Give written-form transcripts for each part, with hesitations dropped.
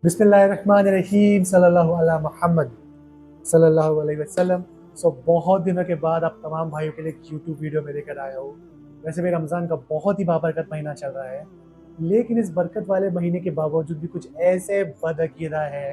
बिस्मिल्लाहिर्रहमानिर्रहीम सल्लल्लाहु अला मुहम्मद सल्लल्लाहु अलैहि वसल्लम। बहुत दिनों के बाद आप तमाम भाइयों के लिए एक यूट्यूब वीडियो में लेकर आया हूँ। वैसे भी रमज़ान का बहुत ही बाबरकत महीना चल रहा है, लेकिन इस बरकत वाले महीने के बावजूद भी कुछ ऐसे बदअकीदा है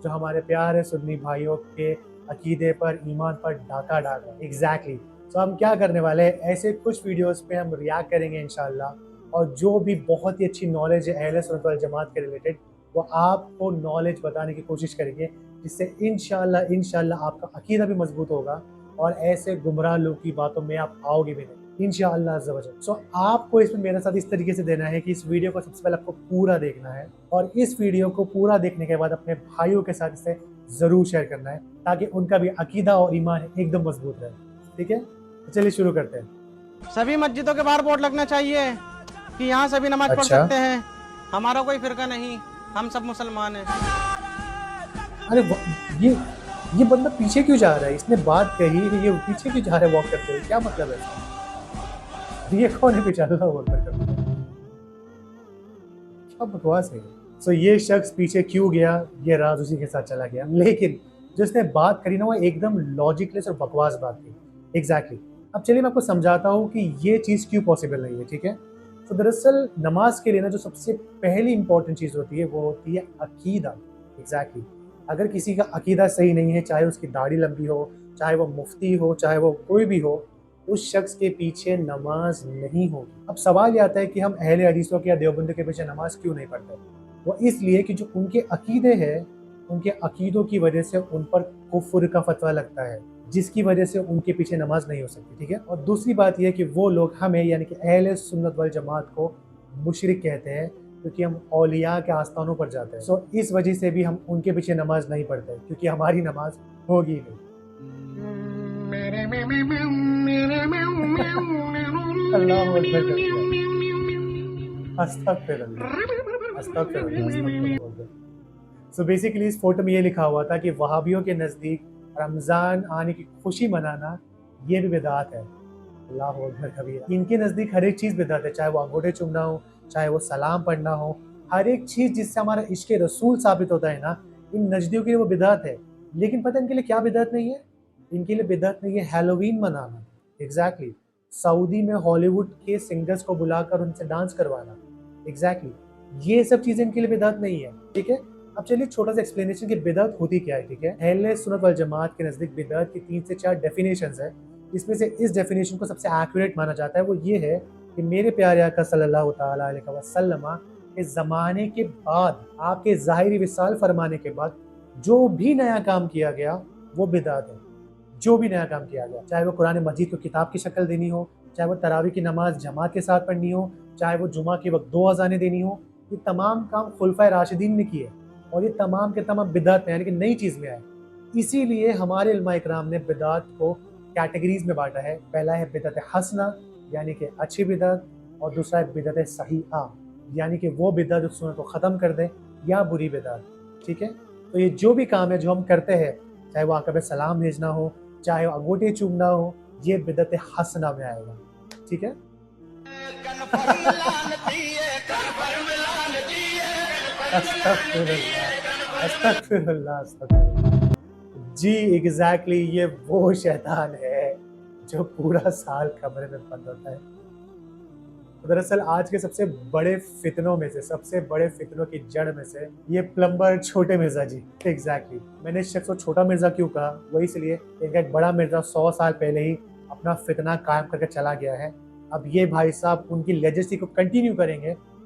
जो हमारे प्यारे सुन्नी भाइयों के अकीदे पर, ईमान पर डाका डाल रहे हैं। एग्जैक्टली। तो हम क्या करने वाले हैं, ऐसे कुछ वीडियोस पे हम रिएक्ट करेंगे इंशाल्लाह, और जो भी बहुत ही अच्छी नॉलेज है अहले सुन्नत वल जमात के रिलेटेड, वो आपको नॉलेज बताने की कोशिश करेंगे, जिससे इंशाल्लाह आपका अकीदा भी मजबूत होगा और ऐसे गुमराह लोग की बातों में आप आओगे भी नहीं इंशाअल्लाह अज़्ज़ा वजल। सो आपको इसमें मेरे साथ इस तरीके से देना है कि इस वीडियो को सबसे पहले आपको पूरा देखना है, और इस वीडियो को पूरा देखने के बाद अपने भाइयों के साथ इसे ज़रूर शेयर करना है, ताकि उनका भी अकीदा और ईमान एकदम मजबूत रहे। ठीक है, तो चलिए शुरू करते हैं। सभी मस्जिदों के बाहर बोर्ड लगना चाहिए कि यहाँ सभी नमाज पढ़ अच्छा। सकते हैं। हमारा कोई फिरका नहीं, हम सब मुसलमान हैं। अरे ये बंदा पीछे क्यों जा रहा है? इसने बात कही है, ये पीछे क्यों जा रहा है वॉक करते हुए? क्या मतलब है इसका? ये कौन है पीछे? अल्लाह अकबर करते हुए? क्या बकवास है? सो ये शख्स पीछे क्यों गया, ये राज उसी के साथ चला गया। लेकिन जो इसने बात करी ना, वो एकदम लॉजिकलेस और बकवास बात थी। एग्जैक्टली। अब चलिए मैं आपको समझाता हूँ कि ये चीज़ क्यों पॉसिबल नहीं है। ठीक है, तो दरअसल नमाज के लिए ना जो सबसे पहली इंपॉर्टेंट चीज़ होती है वो होती है अकीदा। एग्जैक्टली। अगर किसी का अकीदा सही नहीं है, चाहे उसकी दाढ़ी लंबी हो, चाहे वो मुफ्ती हो, चाहे वो कोई भी हो, उस शख्स के पीछे नमाज नहीं होगी। अब सवाल ये आता है कि हम अहले हदीसों के या देवबंद के पीछे नमाज क्यों नहीं पढ़ते? वो इसलिए कि जो उनके अकीदे हैं, उनके अकीदों की वजह से उन पर कुफ्र का फतवा लगता है, जिसकी वजह से उनके पीछे नमाज नहीं हो सकती। ठीक है, और दूसरी बात यह कि वो लोग हमें यानी कि अहले सुन्नत वल जमात को मुशरिक कहते हैं, क्योंकि हम औलिया के आस्थानों पर जाते हैं। सो इस वजह से भी हम उनके पीछे नमाज नहीं पढ़ते, क्योंकि हमारी नमाज होगी नहीं। अल्लाह अकबर कर दिया। अस्तगफिरुल्लाह, अस्तगफिरुल्लाह, अस्तगफिरुल्लाह। सो बेसिकली इस फोटो में ये लिखा हुआ था कि वहाबियों के नज़दीक रमज़ान आने की खुशी मनाना ये भी बिदात है। अल्लाह अकबर कबीरा। इनके नज़दीक हर एक चीज़ बिदात है, चाहे वो अंगूठे चूमना हो, चाहे वो सलाम पढ़ना हो, हर एक चीज़ जिससे हमारा इश्क रसूल साबित होता है ना, इन नजदियों के लिए वो बिदात है। लेकिन पता है इनके लिए क्या बिदात नहीं है? इनके लिए बिदात नहीं है हैलोवीन मनाना। एग्जैक्टली। सऊदी में हॉलीवुड के सिंगर्स को बुलाकर उनसे डांस करवाना। एग्जैक्टली। ये सब चीज़ें इनके लिए बिदात नहीं है। ठीक है, अब चलिए छोटा सा एक्सप्लेनेशन कि बिदअत होती क्या है। ठीक है, अहले सुन्नत वल जमात के नज़दीक बिदअत की 3 से 4 डेफिनेशंस है। इसमें से इस डेफिनेशन को सबसे एक्यूरेट माना जाता है, वो ये है कि मेरे प्यारे आका सल्लल्लाहु ताला अलैहि वसल्लम के ज़माने के बाद, आपके ज़ाहिरी विसाल फरमाने के बाद जो भी नया काम किया गया वो बिदअत है। जो भी नया काम किया गया, चाहे वो कुरान मजीद को किताब की शक्ल देनी हो, चाहे वो तरावी की नमाज जमात के साथ पढ़नी हो, चाहे वो जुमा के वक्त 2 अज़ानें देनी हो, ये तमाम काम खुलफाए राशिदीन ने किए, और ये तमाम के तमाम बिदात में यानी कि नई चीज़ में आए। इसीलिए हमारे उलमा इकराम ने बिदात को कैटेगरीज में बांटा है। पहला है बिदअत हसना, यानी कि अच्छी बिदअत, और दूसरा है बिदअत सहीहा, यानी कि वो बिदअत जो सुन्नत को ख़त्म कर दे, या बुरी बिदअत। ठीक है, तो ये जो भी काम है जो हम करते हैं, चाहे वो आका पे सलाम भेजना हो, चाहे वो अंगूठे चूमना हो, ये बिदअत हसना में आएगा। ठीक है। अस्तगफिरुल्लाह, अस्तगफिरुल्लाह, अस्तगफिरुल्लाह। जी एग्जैक्टली, ये वो शैतान है जो पूरा साल कमरे में बंद होता है। तो दरअसल आज के सबसे बड़े फितनों में से, सबसे बड़े फितनों की जड़ में से, ये प्लम्बर छोटे मिर्जा जी। एग्जैक्टली। मैंने इस शख्स को छोटा मिर्जा क्यों कहा, वो इसलिए इनका एक बड़ा मिर्जा 100 साल पहले ही अपना फितना कायम करके चला गया है। अब ये भाई साहब उनकी लेजेसी को कंटिन्यू करेंगे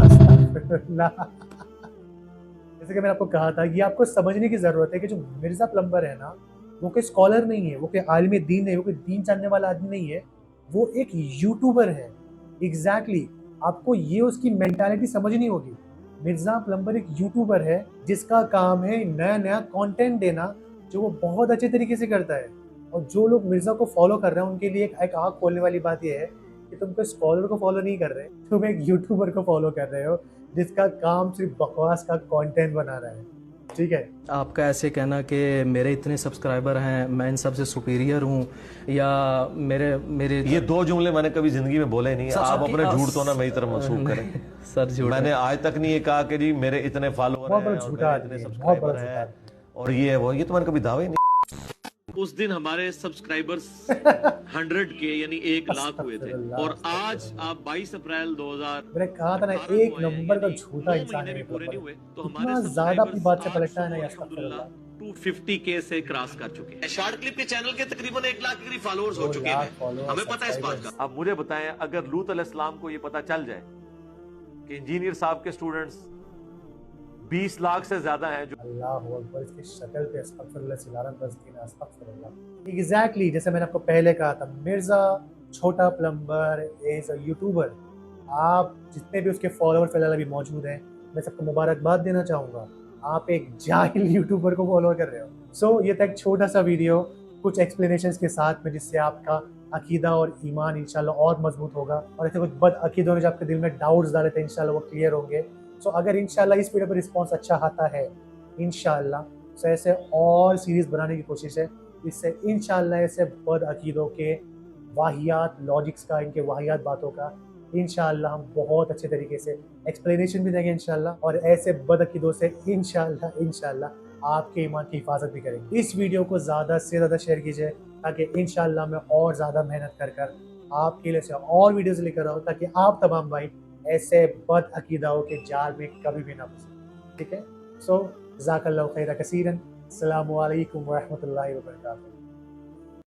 अस्तगफिरुल्लाह। जैसे कि मैंने आपको कहा था, ये आपको समझने की ज़रूरत है कि जो मिर्ज़ा प्लम्बर है ना, वो कोई स्कॉलर नहीं है, वो कोई आलिम दीन नहीं है, वो कोई दीन जानने वाला आदमी नहीं है, वो एक यूट्यूबर है। एग्जैक्टली। आपको ये उसकी मेंटालिटी समझनी होगी। मिर्ज़ा प्लम्बर एक यूट्यूबर है जिसका काम है नया नया कंटेंट देना, जो वो बहुत अच्छे तरीके से करता है। और जो लोग मिर्ज़ा को फॉलो कर रहे हैं उनके लिए एक आँख खोलने वाली बात यह है कि तुम कोई स्कॉलर को फॉलो नहीं कर रहे, तुम एक यूट्यूबर को फॉलो कर रहे हो जिसका काम सिर्फ बकवास का कंटेंट बना रहा है। ठीक है। आपका ऐसे कहना कि मेरे इतने सब्सक्राइबर हैं, मैं इन सब से सुपीरियर हूँ, या मेरे मेरे ये दो जुमले मैंने कभी जिंदगी में बोले नहीं। सर, आप आपकी- अपने झूठ तो ना मेरी तरफ मंसूब करें। सर झूठ मैंने आज तक नहीं ये कहा कि जी मेरे इतने फॉलोअर बहुत हैं बड़ा और झूठा मेरे आदमी इतने है, बहुत सब्सक्राइबर बड़ा झूठा हैं और ये है वो, ये तो मैंने कभी दावे नहीं। उस दिन हमारे सब्सक्राइबर्स 100 के यानी 1 लाख हुए थे और आज आप 22 अप्रैल 2000 मैंने कहा था ना, एक नंबर का झूठा इंसान है। पूरे नहीं हुए तो इतना हमारे ज्यादा अपनी बात से पलटता है ना, अल्हम्दुलिल्लाह 250 के से क्रॉस कर चुके हैं। शॉर्ट क्लिप के चैनल के तकरीबन 1 लाख के करीब फॉलोअर्स हो चुके हैं। हमें पता है इस बात का। अब मुझे बताएं, अगर लूत अलैहिस्सलाम को ये पता चल जाए कि इंजीनियर साहब के स्टूडेंट्स 20 लाख से ज्यादा हैं जो अल्लाह अकबर, इसकी शक्ल पे अस्तगफिरुल्लाह सिलारन बस्ती ना अस्तगफिरुल्लाह। एग्जैक्टली जैसे मैंने आपको पहले कहा था, मिर्जा छोटा प्लम्बर इज अ यूट्यूबर। आप जितने भी उसके फॉलोअर फिलहाल अभी मौजूद हैं, मैं सबको मुबारकबाद देना चाहूँगा। आप एक जाहिल यूट्यूबर को फॉलो कर रहे हो। सो ये था एक छोटा सा वीडियो कुछ एक्सप्लेनेशंस के साथ में, जिससे आपका अकीदा और ईमान इंशाल्लाह और मजबूत होगा, और ऐसे कुछ बद अकीदों ने जो आपके दिल में डाउट्स डाले थे इंशाल्लाह वो क्लियर होंगे। सो अगर इंशाल्लाह इस वीडियो पर रिस्पॉन्स अच्छा आता है इंशाल्लाह, तो ऐसे और सीरीज बनाने की कोशिश है, इससे इंशाल्लाह ऐसे बद अकीदों के वाहियात लॉजिक्स का, इनके वाहियात बातों का इंशाल्लाह हम बहुत अच्छे तरीके से एक्सप्लेनेशन भी देंगे इंशाल्लाह, और ऐसे बद अकीदों से इंशाल्लाह आपके ईमान की हिफाजत भी करेंगे। इस वीडियो को ज़्यादा से ज़्यादा शेयर कीजिए, ताकि इंशाल्लाह मैं और ज़्यादा मेहनत कर आपके लिए से और वीडियोज़ लेकर आऊँ, ताकि आप तमाम भाई ऐसे बद अकीदाओं के जाल में कभी भी ना फंसे। ठीक है। सो जज़ाकल्लाहु खैरा कसीरन। अस्सलामु अलैकुम व रहमतुल्लाहि व बरकातुहू।